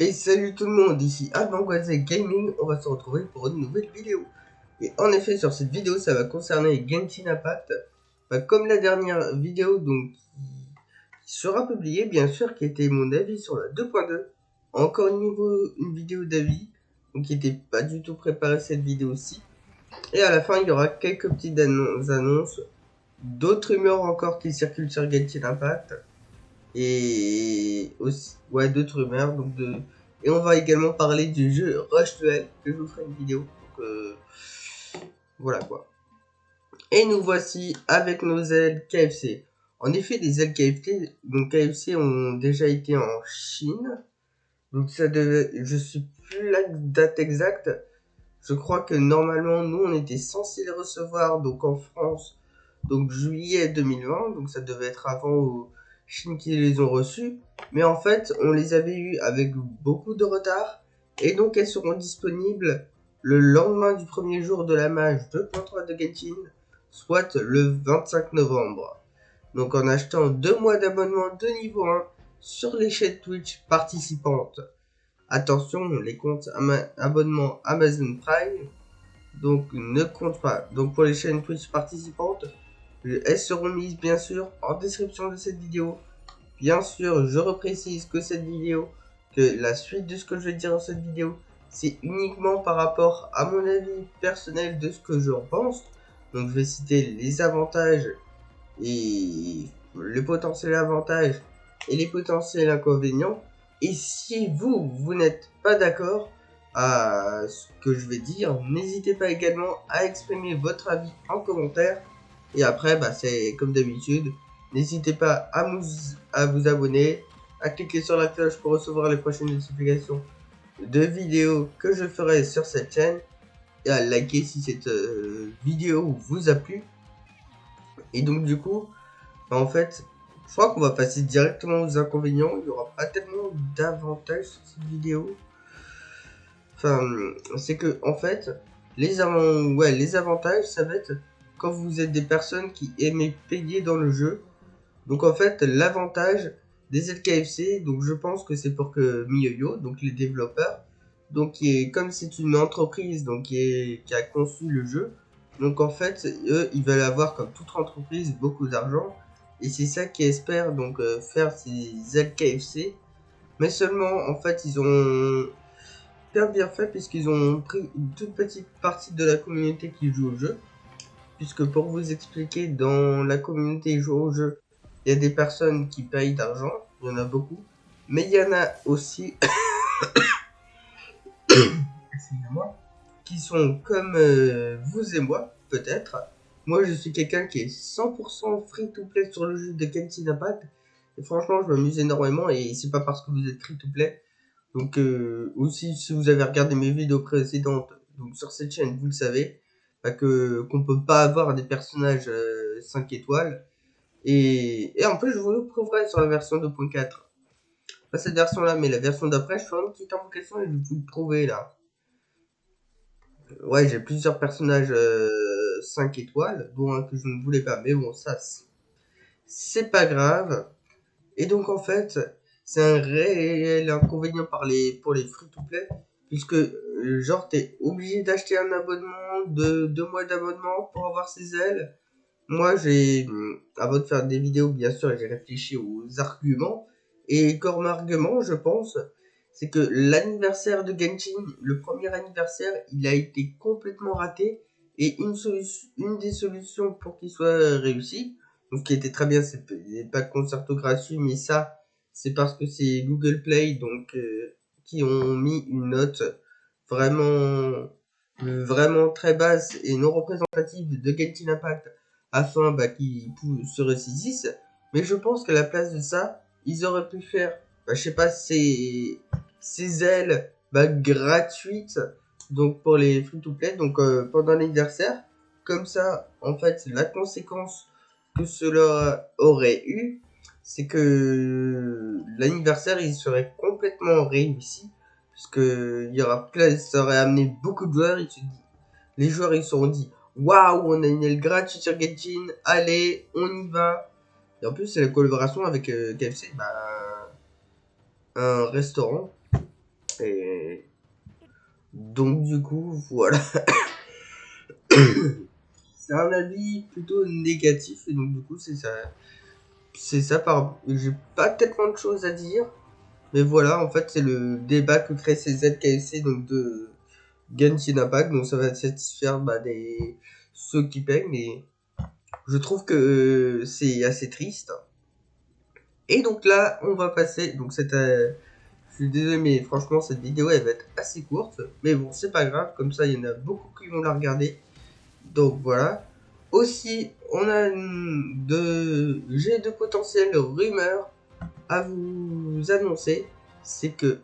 Et salut tout le monde, ici Avant-Goisé Gaming, on va se retrouver pour une nouvelle vidéo. Et en effet, sur cette vidéo, ça va concerner Genshin Impact. Comme la dernière vidéo donc qui sera publiée, bien sûr, qui était mon avis sur la 2.2. Encore une vidéo d'avis, donc qui n'était pas du tout préparé cette vidéo-ci. Et à la fin, il y aura quelques petites annonces, d'autres rumeurs encore qui circulent sur Genshin Impact. Et aussi, ouais, d'autres rumeurs. Et on va également parler du jeu Rush Duel, que je vous ferai une vidéo. Voilà quoi. Et nous voici avec nos ailes KFC. En effet, les ailes KFC, donc KFC ont déjà été en Chine. Donc ça devait, je suis plus la date exacte. Je crois que normalement, nous, on était censé les recevoir donc en France, donc juillet 2020. Donc ça devait être avant aux Chine qui les ont reçus. Mais en fait, on les avait eu avec beaucoup de retard. Et donc elles seront disponibles le lendemain du premier jour de la mage 2.3 de Genshin, soit le 25 novembre. Donc en achetant 2 mois d'abonnement de niveau 1 sur les chaînes Twitch participantes. Attention, les comptes abonnement Amazon Prime donc ne comptent pas. Donc pour les chaînes Twitch participantes, elles seront mises bien sûr en description de cette vidéo. Bien sûr, je reprécise que cette vidéo, que la suite de ce que je vais dire dans cette vidéo, c'est uniquement par rapport à mon avis personnel de ce que j'en pense. Donc je vais citer les avantages et les potentiels avantages et les potentiels inconvénients. Et si vous n'êtes pas d'accord à ce que je vais dire, n'hésitez pas également à exprimer votre avis en commentaire. Et après, c'est comme d'habitude, n'hésitez pas à vous abonner, à cliquer sur la cloche pour recevoir les prochaines notifications de vidéos que je ferai sur cette chaîne. Et à liker si cette vidéo vous a plu. Et donc du coup, en fait, je crois qu'on va passer directement aux inconvénients. Il n'y aura pas tellement d'avantages sur cette vidéo. Enfin, c'est que, en fait, les avantages, ça va être quand vous êtes des personnes qui aiment payer dans le jeu. Donc, en fait, l'avantage des ZKFC, donc je pense que c'est pour que MiYoYo, donc les développeurs, donc comme c'est une entreprise donc qui a conçu le jeu, donc en fait, eux, ils veulent avoir comme toute entreprise beaucoup d'argent. Et c'est ça qu'ils espèrent donc faire ces ZKFC. Mais seulement, en fait, ils ont bien fait puisqu'ils ont pris une toute petite partie de la communauté qui joue au jeu. Puisque pour vous expliquer, dans la communauté joue au jeu, il y a des personnes qui payent d'argent, il y en a beaucoup. Mais il y en a aussi, excusez-moi, qui sont comme vous et moi, peut-être. Moi, je suis quelqu'un qui est 100% free-to-play sur le jeu de Genshin Impact. Et franchement, je m'amuse énormément et c'est pas parce que vous êtes free-to-play. Donc, aussi, si vous avez regardé mes vidéos précédentes, donc sur cette chaîne, vous le savez, qu'on peut pas avoir des personnages 5 étoiles. Et en plus, je vous le prouverai sur la version 2.4. Pas cette version-là, mais la version d'après, je ferai une petite invocation et je vais vous le prouver là. Ouais, j'ai plusieurs personnages 5 étoiles, dont un que je ne voulais pas. Mais bon, ça, c'est pas grave. Et donc, en fait, c'est un réel inconvénient pour les free-to-play. Puisque, genre, t'es obligé d'acheter un abonnement de 2 mois d'abonnement pour avoir ses ailes. Moi, avant de faire des vidéos, bien sûr, j'ai réfléchi aux arguments. Et comme argument, je pense, c'est que l'anniversaire de Genshin, le premier anniversaire, il a été complètement raté. Et une des solutions pour qu'il soit réussi, donc qui était très bien, c'est pas de concerto gratuit, mais ça, c'est parce que c'est Google Play, donc qui ont mis une note vraiment, vraiment très basse et non représentative de Genshin Impact afin qu'ils se ressaisissent. Mais je pense qu'à la place de ça, ils auraient pu faire, je sais pas, ces ailes gratuites donc pour les free-to-play, donc pendant l'anniversaire. Comme ça, en fait, la conséquence que cela aurait eu, c'est que l'anniversaire, il serait complètement réussi, puisque ça aurait amené beaucoup de joueurs. Les joueurs, ils se sont dit, waouh, on a une aile gratuite sur Genshin, allez, on y va. Et en plus, c'est la collaboration avec KFC, un restaurant. Et donc du coup, voilà. C'est un avis plutôt négatif, et donc du coup, c'est ça. C'est ça, j'ai pas tellement de choses à dire. Mais voilà, en fait, c'est le débat que crée ces ZKFC, donc de Genshin Impact. Donc ça va satisfaire ceux qui payent, mais je trouve que c'est assez triste. Et donc là, on va passer. Donc je suis désolé, mais franchement, cette vidéo, elle va être assez courte. Mais bon, c'est pas grave, comme ça, il y en a beaucoup qui vont la regarder. Donc voilà. Aussi, j'ai de potentielles rumeurs à vous annoncer. C'est que,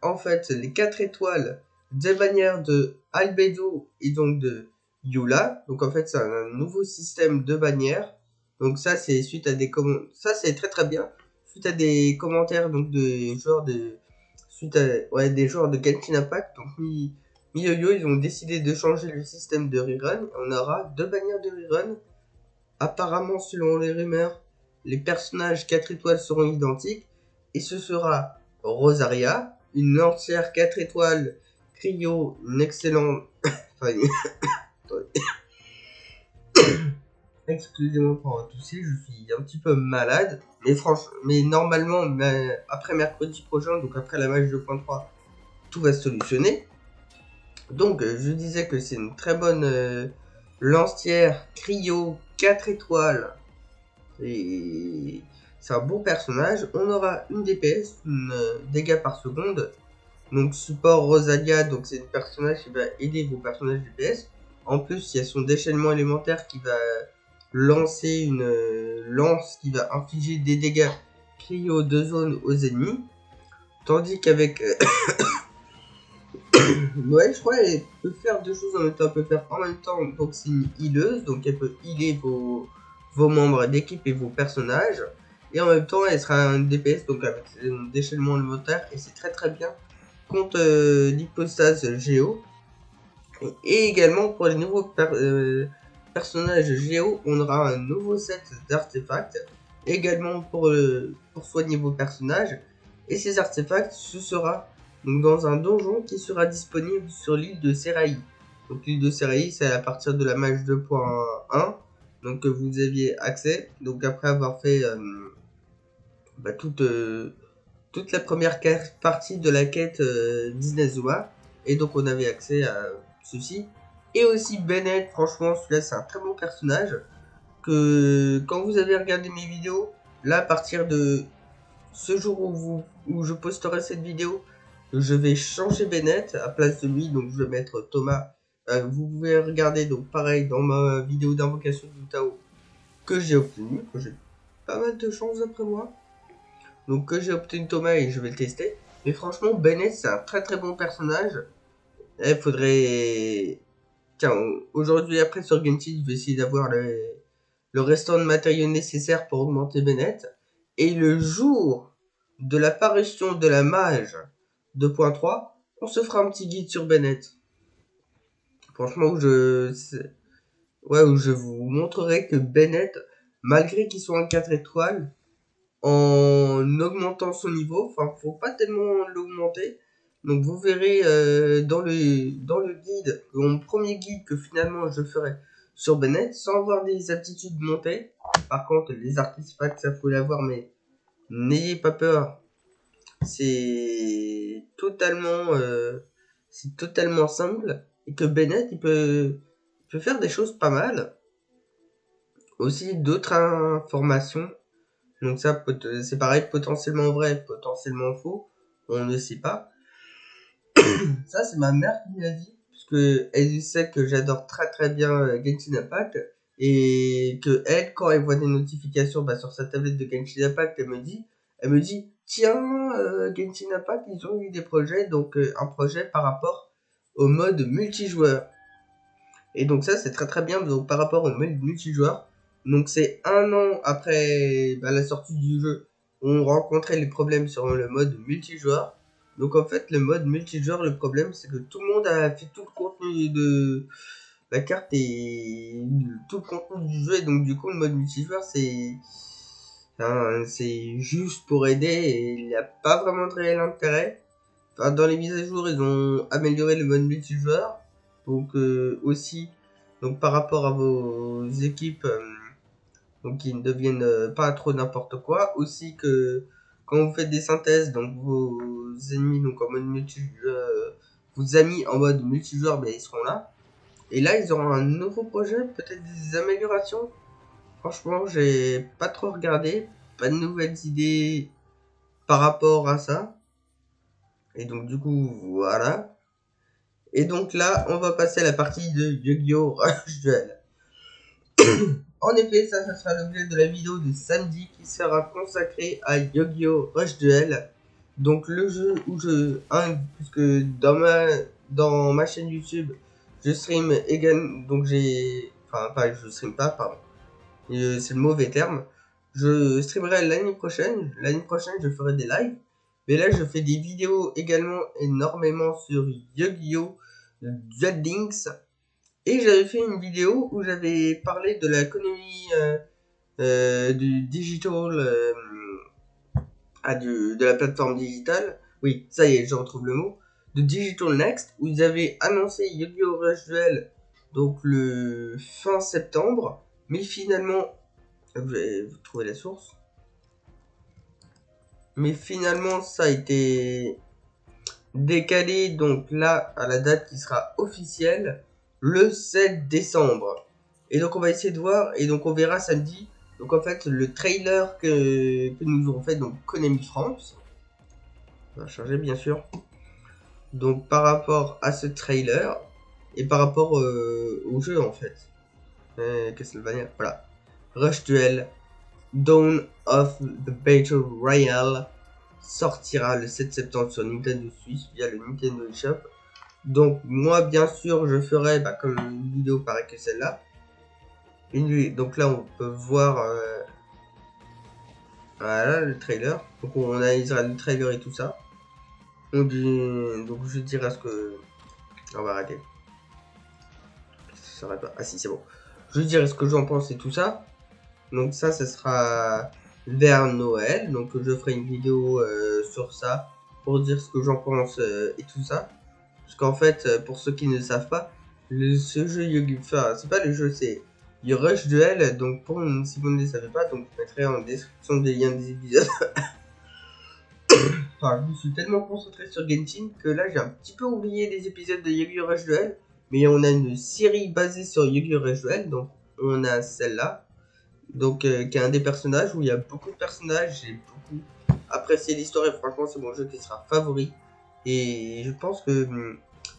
en fait, les 4 étoiles des bannières de Albedo et donc de Yula. Donc en fait, c'est un nouveau système de bannières. Donc ça, c'est suite à ça, c'est très très bien. Suite à des commentaires donc de joueurs des joueurs de Genshin Impact. Donc MiYoYo, ils ont décidé de changer le système de rerun. On aura 2 bannières de rerun. Apparemment, selon les rumeurs, les personnages 4 étoiles seront identiques. Et ce sera Rosaria, une lancière 4 étoiles, Cryo, une excellente... enfin, excusez-moi pour tousser, je suis un petit peu malade. Mais normalement, après mercredi prochain, donc après la match 2.3, tout va se solutionner. Donc, je disais que c'est une très bonne lancière Cryo 4 étoiles. Et c'est un bon personnage. On aura une DPS, une dégâts par seconde. Donc support Rosalia, donc c'est un personnage qui va aider vos personnages DPS. En plus, il y a son déchaînement élémentaire qui va lancer une lance qui va infliger des dégâts cryo de zone aux ennemis. Tandis qu'avec ouais, je crois qu'elle peut faire deux choses en même temps. Elle peut faire en même temps, donc c'est une healeuse, donc elle peut healer vos membres d'équipe et vos personnages. Et en même temps, elle sera un DPS, donc avec un déchaînement élémentaire, et c'est très très bien contre l'hypostase Géo. Et également pour les nouveaux personnages Géo, on aura un nouveau set d'artefacts, également pour soigner vos personnages. Et ces artefacts, ce sera donc dans un donjon qui sera disponible sur l'île de Seraï. Donc l'île de Seraï, c'est à partir de la match 2.1, donc que vous aviez accès. Donc après avoir fait toute la première partie de la quête d'Inazuma. Et donc on avait accès à ceci. Et aussi Bennett, franchement celui-là c'est un très bon personnage. Que quand vous avez regardé mes vidéos, là à partir de ce jour où je posterai cette vidéo, je vais changer Bennett à place de lui, donc je vais mettre Thomas. Vous pouvez regarder donc pareil dans ma vidéo d'invocation du Tao que j'ai obtenu, que j'ai pas mal de chance d'après moi. Donc que j'ai obtenu Thomas et je vais le tester. Mais franchement, Bennett c'est un très très bon personnage. Il faudrait... Tiens, aujourd'hui après sur Genshin, je vais essayer d'avoir le restant de matériaux nécessaires pour augmenter Bennett. Et le jour de l'apparition de la mage 2.3, on se fera un petit guide sur Bennett. Franchement, où je vous montrerai que Bennett, malgré qu'il soit en 4 étoiles, en augmentant son niveau, enfin faut pas tellement l'augmenter, donc vous verrez dans le guide, mon premier guide que finalement je ferai sur Bennett, sans avoir des aptitudes montées. Par contre les artefacts ça faut l'avoir, mais n'ayez pas peur, c'est totalement simple, et que Bennett il peut faire des choses pas mal. Aussi d'autres informations. Donc ça, c'est pareil, potentiellement vrai, potentiellement faux, on ne sait pas. Ça, c'est ma mère qui me l'a dit, puisque elle sait que j'adore très très bien Genshin Impact, et que elle, quand elle voit des notifications sur sa tablette de Genshin Impact, elle me dit, tiens, Genshin Impact, ils ont eu des projets, donc un projet par rapport au mode multijoueur. Et donc ça, c'est très très bien, donc par rapport au mode multijoueur. Donc c'est un an après la sortie du jeu, on rencontrait les problèmes sur le mode multijoueur. Donc en fait, le mode multijoueur, le problème, c'est que tout le monde a fait tout le contenu de la carte et tout le contenu du jeu. Et donc du coup, le mode multijoueur, c'est juste pour aider et il n'y a pas vraiment de réel intérêt. enfin, dans les mises à jour, ils ont amélioré le mode multijoueur. Donc aussi, donc par rapport à vos équipes, donc qui ne deviennent pas trop n'importe quoi. Aussi que quand vous faites des synthèses, donc vos ennemis, donc en mode multijoueur, vos amis en mode multijoueur, ben ils seront là. Et là, ils auront un nouveau projet, peut-être des améliorations. Franchement, j'ai pas trop regardé, pas de nouvelles idées par rapport à ça. Et donc du coup, voilà. Et donc là, on va passer à la partie de Yu-Gi-Oh! Rush Duel. En effet, ça sera l'objet de la vidéo de samedi qui sera consacrée à Yu-Gi-Oh! Rush Duel. Donc le jeu où puisque dans ma chaîne YouTube, je stream également, donc enfin je stream pas, pardon. C'est le mauvais terme. Je streamerai l'année prochaine. L'année prochaine, je ferai des lives. Mais là, je fais des vidéos également énormément sur Yu-Gi-Oh! Duel Links. Et j'avais fait une vidéo où j'avais parlé de l'économie du digital, de la plateforme digitale. Oui, ça y est, je retrouve le mot. De Digital Next, où ils avaient annoncé Yu-Gi-Oh! Rush Duel, donc le fin septembre. Mais finalement, vous trouvez la source. Mais finalement, ça a été décalé, donc là, à la date qui sera officielle, le 7 décembre. Et donc, on va essayer de voir, et donc on verra samedi. Donc, en fait, le trailer que nous aurons fait, donc Konami France, on va changer bien sûr. Donc, par rapport à ce trailer, et par rapport au jeu, en fait. Castlevania, voilà. Rush Duel, Dawn of the Battle Royale sortira le 7 septembre sur Nintendo Switch via le Nintendo eShop. Donc moi bien sûr je ferai comme une vidéo pareille que celle-là. Donc là on peut voir voilà le trailer. Donc on analysera le trailer et tout ça. Donc je dirai ce que... On va arrêter. Ça s'arrête pas. Ah si c'est bon. Je dirai ce que j'en pense et tout ça. Donc ça sera vers Noël. Donc je ferai une vidéo sur ça pour dire ce que j'en pense et tout ça. Parce qu'en fait, pour ceux qui ne savent pas, ce jeu Yu-Gi-Oh! Enfin, c'est pas le jeu, c'est Rush Duel. Donc si vous ne le savez pas, donc je mettrai en description des liens des épisodes. Enfin, je me suis tellement concentré sur Genshin que là j'ai un petit peu oublié les épisodes de Yu-Gi-Oh! Rush Duel. Mais on a une série basée sur Yu-Gi-Oh! Rush Duel. Donc on a celle-là. Donc qui est un des personnages où il y a beaucoup de personnages. J'ai beaucoup apprécié l'histoire et franchement c'est mon jeu qui sera favori. Et je pense que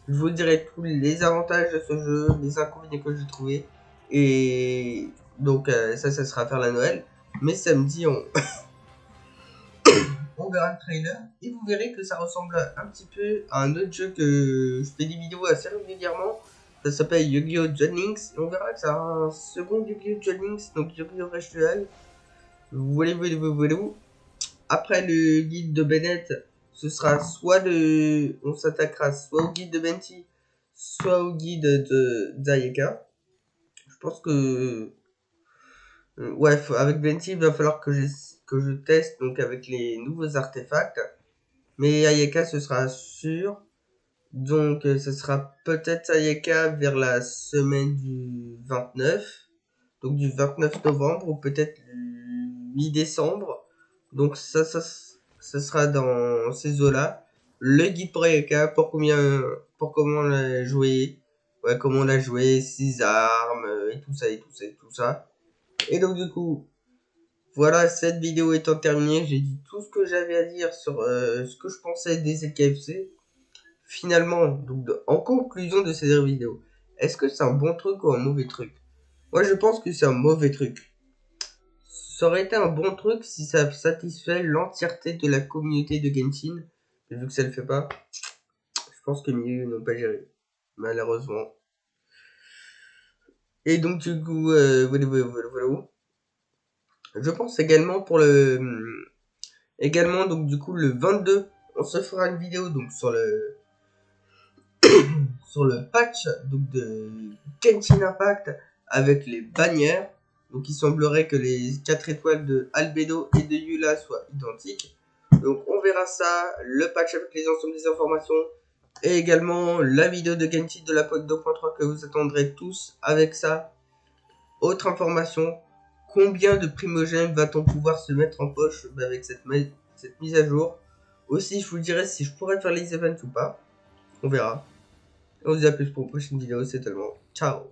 je vous dirai tous les avantages de ce jeu, les inconvénients que j'ai trouvé. Et donc ça sera faire la Noël. Mais samedi on verra le trailer et vous verrez que ça ressemble un petit peu à un autre jeu que je fais des vidéos assez régulièrement. Ça s'appelle Yu-Gi-Oh! Duel Links. Et on verra que ça a un second Yu-Gi-Oh! Duel Links, donc Yu-Gi-Oh! Rush Duel. Voilà. Après le guide de Bennett, ce sera on s'attaquera soit au guide de Benti, soit au guide de Zayeka. Je pense que ouais, avec Benti, il va falloir que je teste donc avec les nouveaux artefacts. Mais Ayeka, ce sera sûr. Donc, ce sera peut-être Ayeka vers la semaine du 29. Donc, du 29 novembre ou peut-être mi-décembre. Donc, ça sera dans ces eaux-là. Le guide pour Ayeka, pour comment la jouer. Ouais, comment la jouer, 6 armes, et tout ça, et tout ça, et tout ça. Et donc, du coup, voilà, cette vidéo étant terminée, j'ai dit tout ce que j'avais à dire sur ce que je pensais des LKFC. Finalement, donc en conclusion de cette vidéo, est-ce que c'est un bon truc ou un mauvais truc? Moi, je pense que c'est un mauvais truc. Ça aurait été un bon truc si ça satisfait l'entièreté de la communauté de Genshin. Mais vu que ça le fait pas, je pense que mieux n'ont pas géré. Malheureusement. Et donc, du coup, voilà. Je pense également également, donc du coup, le 22, on se fera une vidéo donc sur le patch donc de Genshin Impact avec les bannières. Donc il semblerait que les 4 étoiles de Albedo et de Yula soient identiques. Donc on verra ça, le patch avec les ensembles des informations, et également la vidéo de Genshin de la POC 2.3 que vous attendrez tous avec ça. Autre information, combien de primogènes va-t-on pouvoir se mettre en poche avec cette mise à jour? Aussi, je vous dirai si je pourrais faire les events ou pas. On verra. On se dit à plus pour une prochaine vidéo, c'est tellement. Ciao.